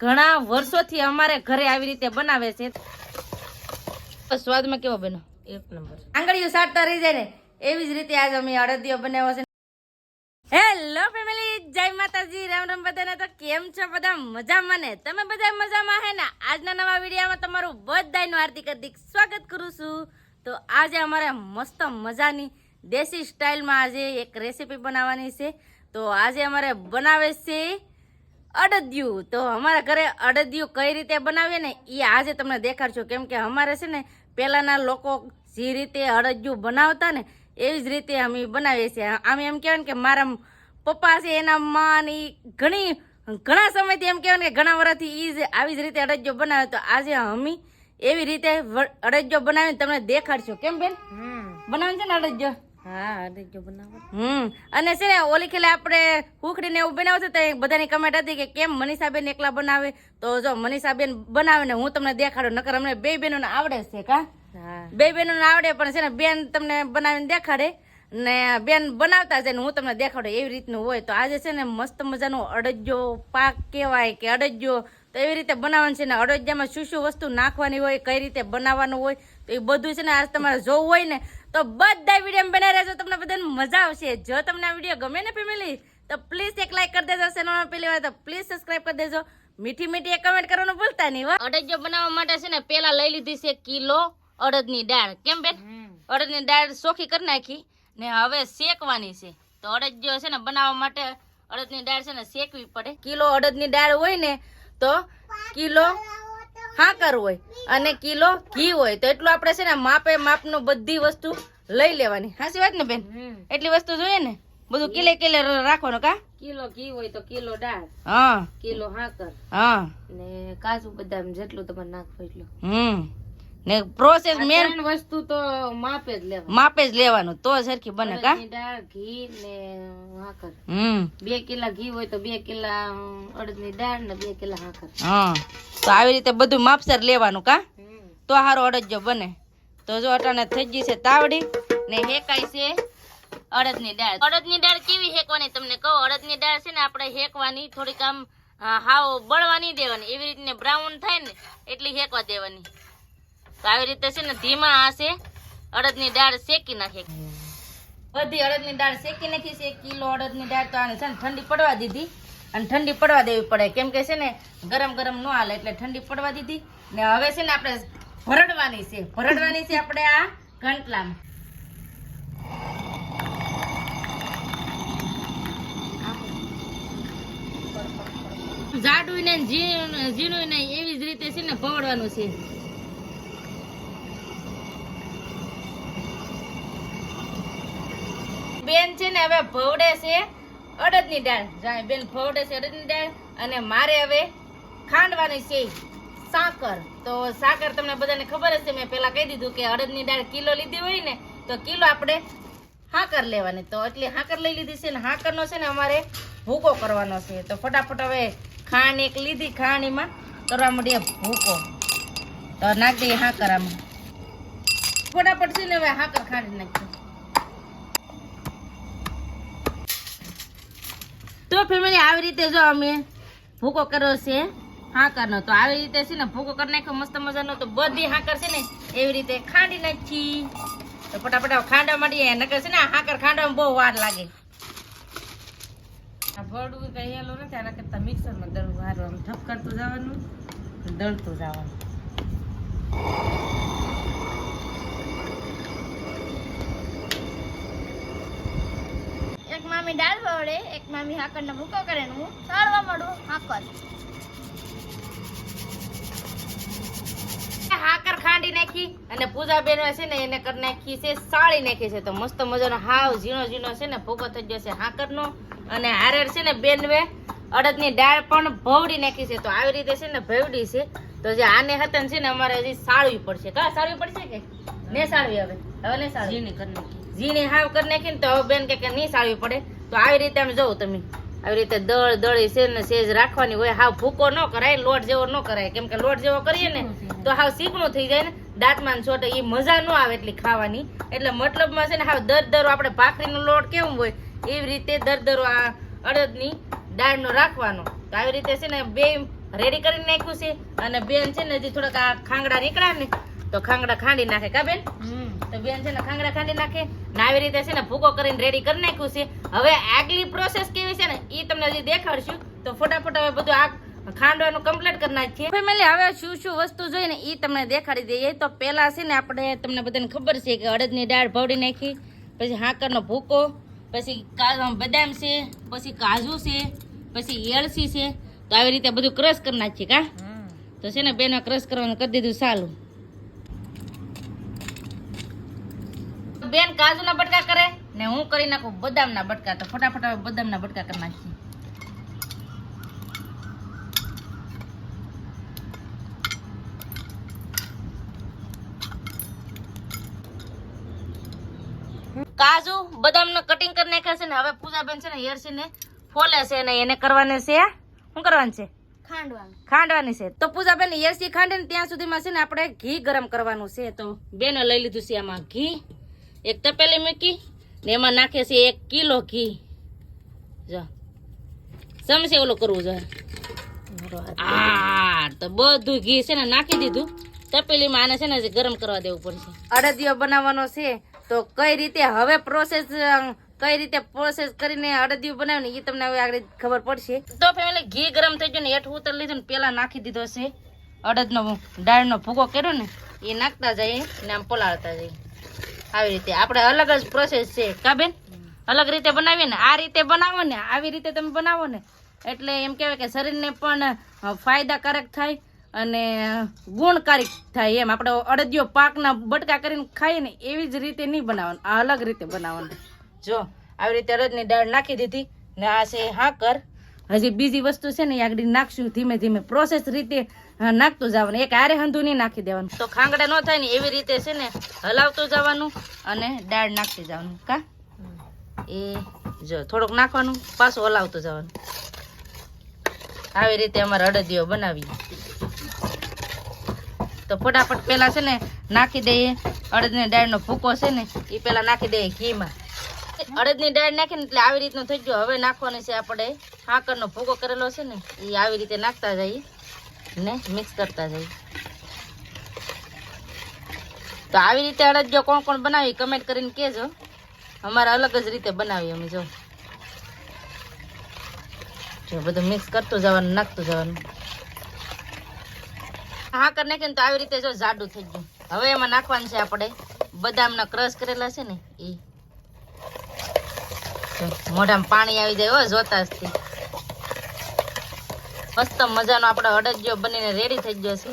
ઘણા વર્ષોથી અમારે ઘરે આવી રીતે બનાવે છે. સ્વાદમાં કેવો બનો? એક નંબર. આંગળીઓ સાટતા રહી જાય ને એવી જ રીતે આજ અમે અડદિયો બનાવ્યો છે. હેલો ફેમિલી, જય માતાજી, રામ રામ બધાને. તો કેમ છો બધા? મજામાં ને? તમે બધા મજામાં હે ને? આજના નવા વિડીયોમાં તમારું બધાનું હાર્દિક હાર્દિક સ્વાગત કરું છું. તો આજે અમારે મસ્ત મજાની દેશી સ્ટાઇલમાં આજે એક રેસીપી બનાવવાની છે. તો આજે અમારે બનાવે છે અડદિયું. તો અમારા ઘરે અડદિયું કઈ રીતે બનાવીએ ને એ આજે તમને દેખાડશું. કેમ કે અમારે છે ને પહેલાંના લોકો જે રીતે અડદિયું બનાવતા ને એવી જ રીતે અમે બનાવીએ છીએ. આમ એમ કહેવાય ને કે મારા પપ્પા છે એના માં ને ઘણા સમયથી એમ કહેવાય ને કે ઘણા વર્ષથી એ જ આવી જ રીતે અડદિયું બનાવે. તો આજે અમે એવી રીતે અડદિયું બનાવીને તમને દેખાડશું. કેમ બેન બનાવે છે ને અડદિયું? હા, અડદિયું બનાવો. અને છે ને ઓલી ખેલે આપણે ઉખડીને એવું બનાવશે તો બધાની કમેન્ટ હતી કે કેમ મનીષાબેન એકલા બનાવે. તો જો મનીષાબેન બનાવે ને હું તમને દેખાડું. નકર અમને બે બહેનોને આવડે છે. કા બે બહેનોને આવડે પણ છે ને બેન તમને બનાવીને દેખાડે ને બેન બનાવતા છે ને હું તમને દેખાડું. એવી રીતનું હોય. તો આજે છે ને મસ્ત મજાનો અડદિયો પાક કહેવાય કે અડદિયો. તો એવી રીતે બનાવવાનું છે ને અડદિયામાં શું શું વસ્તુ નાખવાની હોય, કઈ રીતે બનાવવાનું હોય, તો એ બધું છે ને આજ તમારે જોવું હોય ને તો બધા વિડીયો બનાવી રહેજો. તમને બધાને મજા આવશે. જો તમને આ વિડીયો ગમે ને ફેમિલી તો પ્લીઝ એક લાઈક કરી દેજો. ચેનલમાં પહેલી વાર તો પ્લીઝ સબસ્ક્રાઇબ કરી દેજો. મીઠી મીઠી એક કમેન્ટ કરવાનું ભૂલતા નહીં. અડદિયો બનાવવા માટે છે ને પેલા લઈ લીધી છે કિલો અડદની દાળ. કેમ બેન? અડદની દાળ ચોખ્ખી કરી નાખી ને હવે શેકવાની છે. તો અડદિયો છે ને બનાવવા માટે અડદની દાળ છે ને શેકવી પડે. કિલો અડદની દાળ હોય ને તો કિલો હાકર હોય અને કિલો ઘી હોય. તો એટલું આપણે છે ને માપનું બધી વસ્તુ લઈ લેવાની. હાચી વાત ને બેન? એટલી વસ્તુ જોઈએ ને બધું કિલે રાખવાનું. કા કિલો ઘી હોય તો કિલો દાળ, હા, કિલો હાકર, હા, ને કાજુ બદામ જેટલું તમારે નાખવું એટલું. ને પ્રોસેસ મેન વસ્તુ તો માપે જ લેવાનું તો સરખી બને. કા દાળ, ઘી ને હાકર. 2 કિલા ઘી હોય તો 2 કિલા અડદની દાળ ને 2 કિલા હાકર. હા, તો આવી રીતે બધું માપસર લેવાનું. કા તો હારો અડદિયો બને. તો જો અટાણે થઈ ગઈ છે તાવડી ને હેકાય છે અડદની દાળ. અડદની દાળ કેવી હેકવાની તમને કહું. અડદની દાળ છે ને આપણે હેકવાની થોડીક આમ હાવ બળવા નહીં દેવાની. એવી રીતે બ્રાઉન થાય ને એટલી હેકવા દેવાની. તો આવી રીતે છે ને ધીમા આંચે અડદની દાળ શેકી નાખે. બધી અડદની દાળ શેકી નાખી છે. 1 કિલો અડદની દાળ તો આને છે ને ઠંડી પડવા દીધી. અને ઠંડી પડવા દેવી પડે કેમ કે છે ને ગરમ ગરમ ન હાલે એટલે ઠંડી પડવા દીધી. ને હવે છે ને આપણે ભરડવાની છે આપણે આ ઘંટલામાં. જાડું ને ઝીણું ને એવી જ રીતે છે ને ભવડવાનું છે. બેન છે ને હવે ભવડે છે અડદની દાળ. જાય બેન ભવડે છે અડદની દાળ અને મારે હવે ખાંડવાની છે સાકર. તો સાકર તમને બધાને ખબર હશે, મેં પેલા કહી દીધું કે અડદની દાળ કિલો લીધી હોય ને તો કિલો આપણે હાકર લેવાની. તો એટલે હાકર લઈ લીધી છે ને હાકરનો છે ને અમારે ભૂકો કરવાનો છે. તો ફટાફટ હવે ખાંડ એક લીધી, ખાંડીમાં કરવા માંડીએ ભૂકો. તો નાખી દઈએ હાકર આમાં. ફટાફટ છે ને હવે હાકર ખાંડી નાખીએ. તો ફેમિલી આવી રીતે જો અમે ભૂકો કર્યો છે હાકરનો. તો આવી રીતે છે ને ભૂકો કરી નાખ્યો મસ્ત મજાનો. તો બધી હાકર છે ને એવી રીતે ખાંડી નાખી. તો ફટાફટ ખાંડવા માંડીએ. નકર છે ને હાકર ખાંડવામાં બહુ વાર લાગે. આ ભરડું કઈ હેલું નથી. આના કરતા મિક્સરમાં દળવું સારું. આમ ઠપ કરતું જવાનું, દળતું જવાનું. એક મામી દાળ વળે, એક મામી હાકરનો ભૂકો કરે ને હું સાળવા માંડું હાકર. હાકર ખાંડી નાખી અને પૂજા બેન છે ને એને કરી નાખી છે સાળી નાખી છે. તો મસ્ત મજાનો હાવ ઝીણો છે ને ભૂકો થઈ જશે હાકરનો. અને હારેર છે ને બેનવે અડદની દાળ પણ ભવડી નાખી છે. તો આવી રીતે છે ને ભવડી છે. તો જે આને હતા છે ને અમારે હજી સાળવી પડશે. કા સાળવી પડશે કે ને સાળવી? હવે ને સાળવી ઝીણી કરી નાખી. ઝીણી હાવ કરી નાખી ને તો હવે બેન કે નહીં સાળવી પડે. તો આવી રીતે આમ જોઉં તમે આવી રીતે દળી છે ને સેજ રાખવાની હોય. હાવ ભૂકો ન કરાય, લોટ જેવો ન કરાય. કેમ કે લોટ જેવો કરીએ ને તો હાવ શીકણું થઈ જાય ને દાંતમાં છોટે એ મજા ન આવે એટલી ખાવાની. એટલે મતલબમાં છે ને હાવ દરદરો આપણે ભાખરીનો લોટ કેવું હોય એવી રીતે દરદરો આ અડદની દાળનો રાખવાનો. તો આવી રીતે છે ને બે રેડી કરીને નાખ્યું છે. અને બેન છે ને હજી થોડાક આ ખાંગડા નીકળ્યા ને તો ખાંગડા ખાંડી નાખે કા બેન? તો બેન છે ને ખાંગડા ખાંડી નાખે ને આવી રીતે છે ને ભૂકો કરીને રેડી કરી નાખ્યું છે. હવે આગલી પ્રોસેસ કેવી છે ને એ તમને હજી દેખાડશું. તો ફટાફટ હવે બધું આ ખાંડવાનું કમ્પ્લીટ કરી નાખીએ. ફેમિલી હવે શું શું વસ્તુ જોઈએ ને એ તમને દેખાડી દઈએ. તો પહેલા છે ને આપણે તમને બધાને ખબર છે કે અડદની દાળ ભવડી નાખી, પછી હાકરનો ભૂકો, પછી બદામ છે, પછી કાજુ છે, પછી એળસી છે. તો આવી રીતે બધું ક્રશ કરી નાખીએ કા? તો છે ને બેનો ક્રશ કરવાનું કરી દીધું ચાલુ. બેન કાજુના બટકા કરે ને હું કરી નાખું બદામના બટકા. તો ફટાફટ હવે બદામના બટકા કરી નાખીએ. કાજુ બદામનું કટિંગ કરી નાખ્યા છે ને હવે પૂજાબેન છે ને હેરસીને ફોલે છે ને એને કરવાને છે. શું કરવાનું છે? ખાંડવાની છે. તો પૂજાબેન હેરસી ખાંડે ને ત્યાં સુધીમાં છે ને આપણે ઘી ગરમ કરવાનું છે. તો બેને લઈ લીધું છે આમાં ઘી, એક તપેલી મૂકી ને એમાં નાખે છે 1 કિલો ઘી. જો સમસે ઓલું કરવું જોઈએ. તો બધું ઘી છે ને નાખી દીધું તપેલીમાં. આને છે ને ગરમ કરવા દેવું પડશે. અડદિયો બનાવવાનો છે તો કઈ રીતે હવે પ્રોસેસ કરીને અડદિયું બનાવે ને એ તમને હવે આગળ ખબર પડશે. તો ફેમિલી ઘી ગરમ થઈ ગયું ને હેઠું ઉતર લીધું ને પેલા નાખી દીધો છે અડદનો દાળનો ભૂકો કર્યો ને એ નાખતા જઈએ ને આમ પલાળતા જઈએ. આવી રીતે આપણે અલગ જ પ્રોસેસ છે કા બેન? અલગ રીતે બનાવીએ ને આ રીતે બનાવો ને આવી રીતે તમે બનાવો ને એટલે એમ કહેવાય કે શરીરને પણ ફાયદાકારક થાય અને ગુણકારી થાય. એમ આપણે અડદિયો પાકના બટકા કરીને ખાઈએ ને એવી જ રીતે નહીં બનાવવાનું, આ અલગ રીતે બનાવવાનું. જો આવી રીતે અડદની દાળ નાખી દીધી ને આ છે હાકર. હજી બીજી વસ્તુ છે ને એ આગળ નાખશું ધીમે ધીમે પ્રોસેસ રીતે નાખતું જવાનું. એક આરે હંધું નહીં નાખી દેવાનું. તો ખાંગડા ન થાય ને એવી રીતે છે ને હલાવતું જવાનું અને દાળ નાખતી જવાનું કા? એ જો થોડુંક નાખવાનું પાછું હલાવતું જવાનું. આવી રીતે અમારે અડદિયો બનાવીએ. તો ફટાફટ પેલા છે ને નાખી દઈએ અડદની દાળનો ભૂકો છે ને એ પેલા નાખી દઈએ ઘીમાં. અડદની દાળ નાખીને એટલે આવી રીતનું થઈ ગયું. હવે નાખવાની છે આપણે હાકરનો ભૂકો કરેલો છે ને એ આવી રીતે નાખતા જઈએ ને મિક્સ કરતા જઈએ. તો આવી રીતે અડદિયો કોણ કોણ બનાવી કમેન્ટ કરીને કહેજો. અમારે અલગ જ રીતે બનાવીએ અમે. જો બધું મિક્સ કરતું જવાનું, નાખતું જવાનું. હાકર નાખીને તો આવી રીતે જો જાડું થઈ ગયું. હવે એમાં નાખવાનું છે આપણે બદામના ક્રશ કરેલા છે ને એ. મોઢામાં પાણી આવી જાય હો જોતા જ. મસ્ત મજાનો આપણો અડદિયો બનીને રેડી થઈ ગયો છે.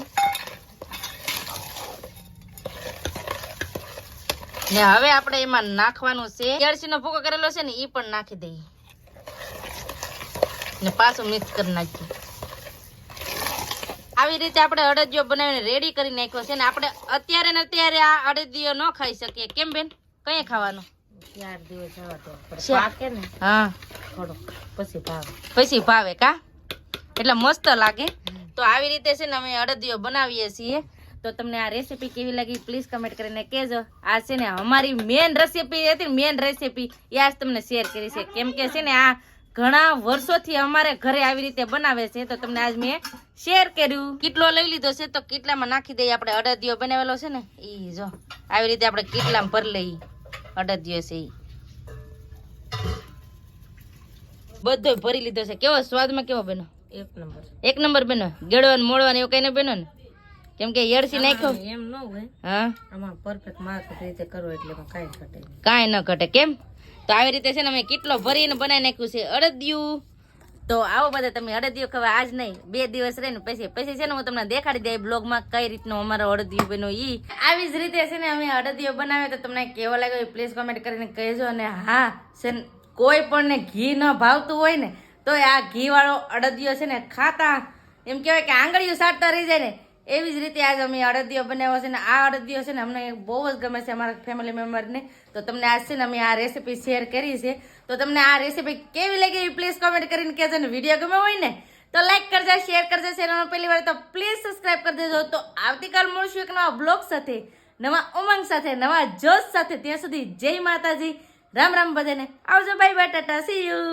ને હવે આપણે એમાં નાખવાનું છે એળસીનો ભૂકો કરેલો છે ને એ પણ નાખી દઈએ ને પાછું મિક્સ કરી નાખીએ. આવી રીતે આપણે અડદિયો બનાવીને રેડી કરી નાખ્યો છે ને આપણે અત્યારે ને અત્યારે આ અડદિયો ન ખાઈ શકીએ. કેમ બેન? કઈ ખાવાનો? 4 દિવસ પાકે ને હા થોડો પછી ભાવે કા? એટલે મસ્ત લાગે. તો આવી રીતે છે ને અમે અડદિયો બનાવીએ છીએ. તો તમને આ રેસીપી કેવી લાગી પ્લીઝ કમેન્ટ કરીને કહેજો. આ છે ને અમારી મેન રેસીપી હતી, મેન રેસીપી એ આજ તમને શેર કરી છે. કેમ કે છે ને આ ઘણા વર્ષોથી અમારે ઘરે આવી રીતે બનાવે છે તો તમને આજ મેં શેર કર્યું. કેટલો લઈ લીધો છે તો કેટલામાં નાખી દઈએ આપણે અડદિયો બનાવેલો છે ને એ. જો આવી રીતે આપણે કેટલામાં ભરી લઈએ અડદિયો છે એ. બધો ભરી લીધો છે. કેવો સ્વાદમાં કેવો બનો? એક નંબર બનો. ગેળવાનું મોડવાનું એવું કઈ ને બનો ને? કેમ કે એળસી નાખ્યો એમ ન હોય. હા આમાં પરફેક્ટ માર્ક રીતે કરો એટલે કાંઈ ઘટે કાંઈ ન ઘટે. કેમ? તો આવી રીતે છે ને અમે કેટલો ભરીને બનાવી નાખ્યું છે અડદિયું. તો આવો બધા તમે અડદિયું ખાવા આજ નહીં 2 દિવસ રહીને પછી છે ને હું તમને દેખાડી દઈ બ્લોગમાં કઈ રીતનું અમારો અડદિયું બન્યો ઈ. આવી જ રીતે છે ને અમે અડદિયું બનાવ્યો તો તમને કેવો લાગ્યો પ્લીઝ કમેન્ટ કરીને કહેજો. અને હા છે કોઈ પણ ને ઘી ન ભાવતું હોય ને તો આ ઘી વાળો અડદિયો છે ને ખાતા એમ કહેવાય કે આંગળીઓ સાટતા રહી જાય ને એવી જ રીતે આજ અમે અડદિયો બનાવ્યો છે ને આ અડદિયો છે ને અમને બહુ જ ગમે છે અમારા ફેમિલી મેમ્બરને. તો તમને આજ છે ને અમે આ રેસીપી શેર કરી છે. તો તમને આ રેસીપી કેવી લાગી પ્લીઝ કમેન્ટ કરીને કહેજો. ને વિડીયો ગમે હોય ને તો લાઈક કરજો, શેર કરજો. ચેનલમાં પહેલી વાર તો પ્લીઝ સબસ્ક્રાઈબ કરી દેજો. તો આવતીકાલ મળશું એક નવા બ્લોગ સાથે, નવા ઉમંગ સાથે, નવા જોશ સાથે. ત્યાં સુધી જય માતાજી, રામ રામ બધાને. આવજો, bye bye, Tata, C you.